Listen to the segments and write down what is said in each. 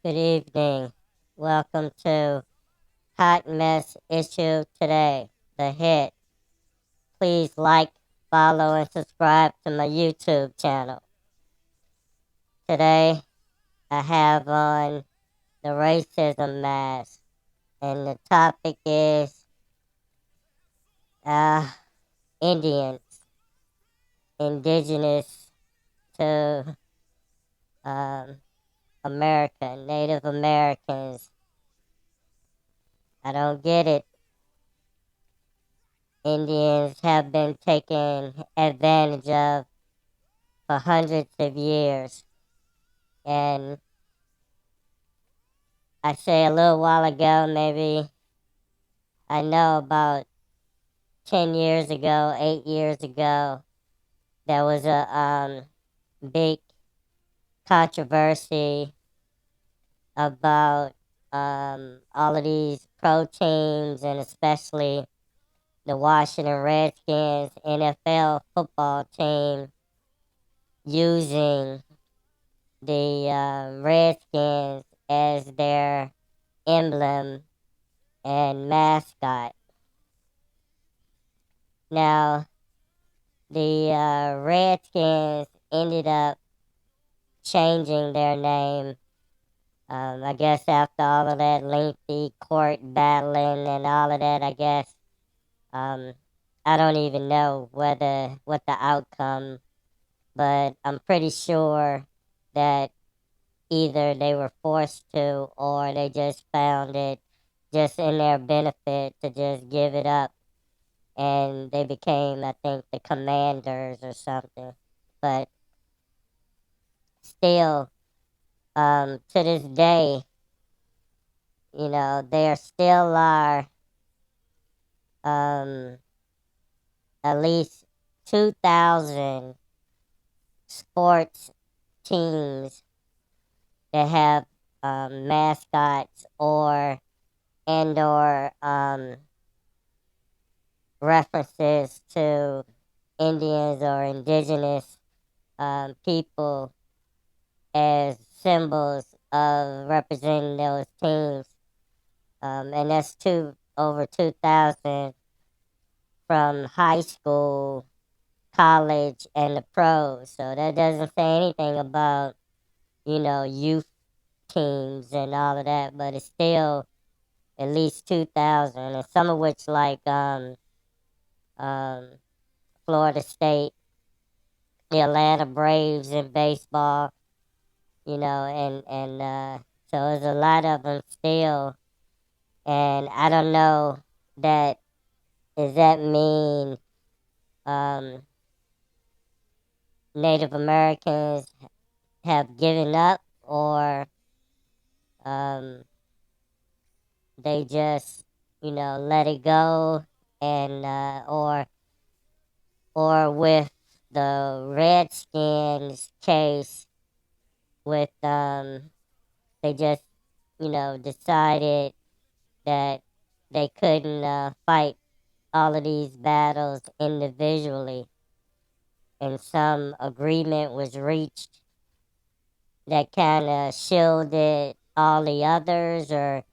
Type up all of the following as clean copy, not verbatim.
Good evening. Welcome to Hot Mess Issue Today, the hit. Please like, follow, and subscribe to my YouTube channel. Today, I have on the racism mask, and the topic is uh, Indians, indigenous to um, America, Native Americans. I don't get it. Indians have been taken advantage of for hundreds of years. And I say a little while ago, maybe I know about 10 years ago, 8 years ago, there was a big controversy about all of these pro teams and especially the Washington Redskins NFL football team using the Redskins as their emblem and mascot. Now, the Redskins ended up changing their name. I guess after all of that lengthy court battling and all of that, I guess um, I don't even know whether what the outcome, but I'm pretty sure that either they were forced to or they just found it just in their benefit to just give it up, and they became, I think, the Commanders or something. But still, to this day, there still are um, at least 2,000 sports teams that have mascots or references to Indians or indigenous people as symbols of representing those teams. And that's over 2,000 from high school, college, and the pros. So that doesn't say anything about, youth teams and all of that, but it's still at least 2,000, and some of which, like um, Florida State, the Atlanta Braves in baseball, and so there's a lot of them still, and I don't know that does that mean um, Native Americans have given up or um, they just let it go, and or with the Redskins case with they just decided that they couldn't fight all of these battles individually, and some agreement was reached that kind of shielded all the others, or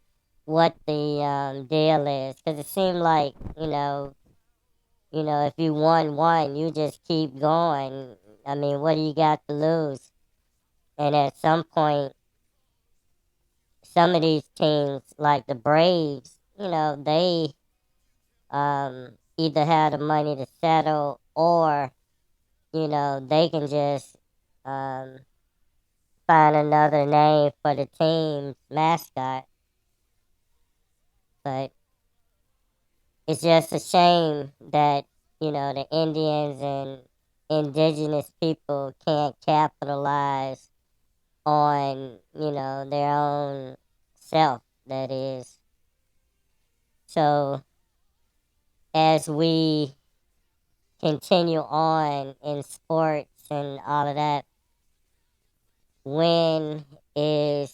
what the deal is, because it seemed like if you won one, you just keep going. I mean, what do you got to lose? And at some point, some of these teams, like the Braves, they either have the money to settle, or they can just um, find another name for the team's mascot. But it's just a shame that the Indians and indigenous people can't capitalize on their own self. That is, so as we continue on in sports and all of that, when is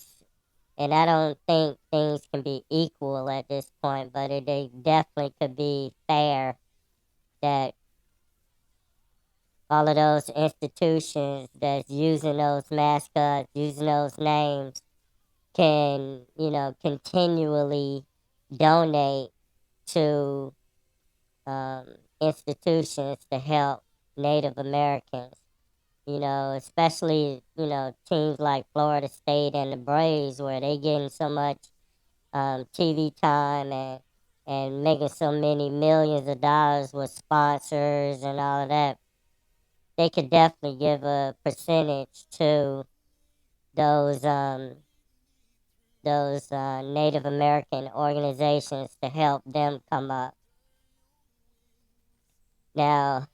and I don't think things can be equal at this point, but they definitely could be fair that all of those institutions that's using those mascots, using those names, can, continually donate to institutions to help Native Americans. Especially, teams like Florida State and the Braves, where they getting so much TV time and making so many millions of dollars with sponsors and all of that. They could definitely give a percentage to those Native American organizations to help them come up. Now,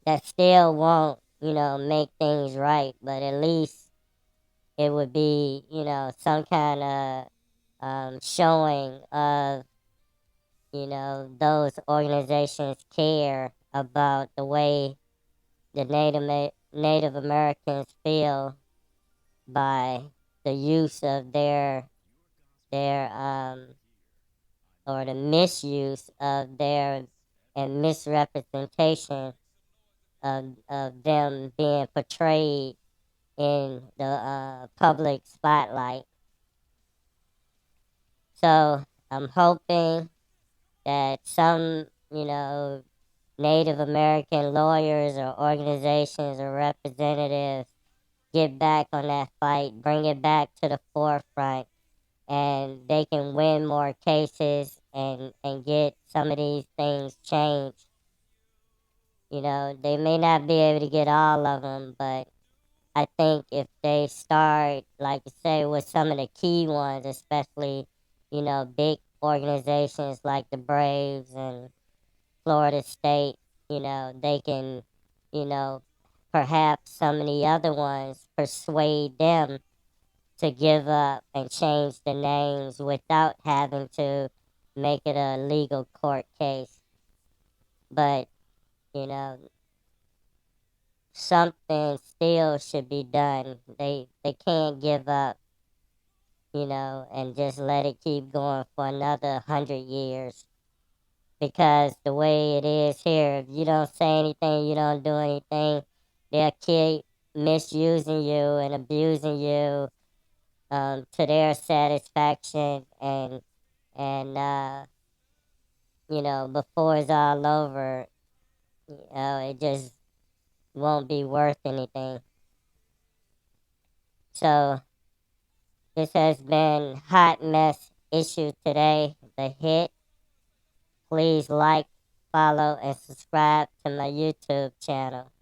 that still won't, make things right, but at least it would be, some kind of showing of, those organizations care about the way the Native Americans feel by the use of their or the misuse of their and misrepresentation of them being portrayed in the public spotlight. So I'm hoping that some, Native American lawyers or organizations or representatives get back on that fight, bring it back to the forefront, and they can win more cases and get some of these things changed. They may not be able to get all of them, but I think if they start, like you say, with some of the key ones, especially, big organizations like the Braves and Florida State, they can, you know, perhaps some of the other ones persuade them to give up and change the names without having to make it a legal court case. But, you know, something still should be done. They can't give up, and just let it keep going for another 100 years. Because the way it is here, if you don't say anything, you don't do anything, they'll keep misusing you and abusing you to their satisfaction, and before it's all over, it just won't be worth anything. So this has been Hot Mess Issue Today, the hit. Please like, follow, and subscribe to my YouTube channel.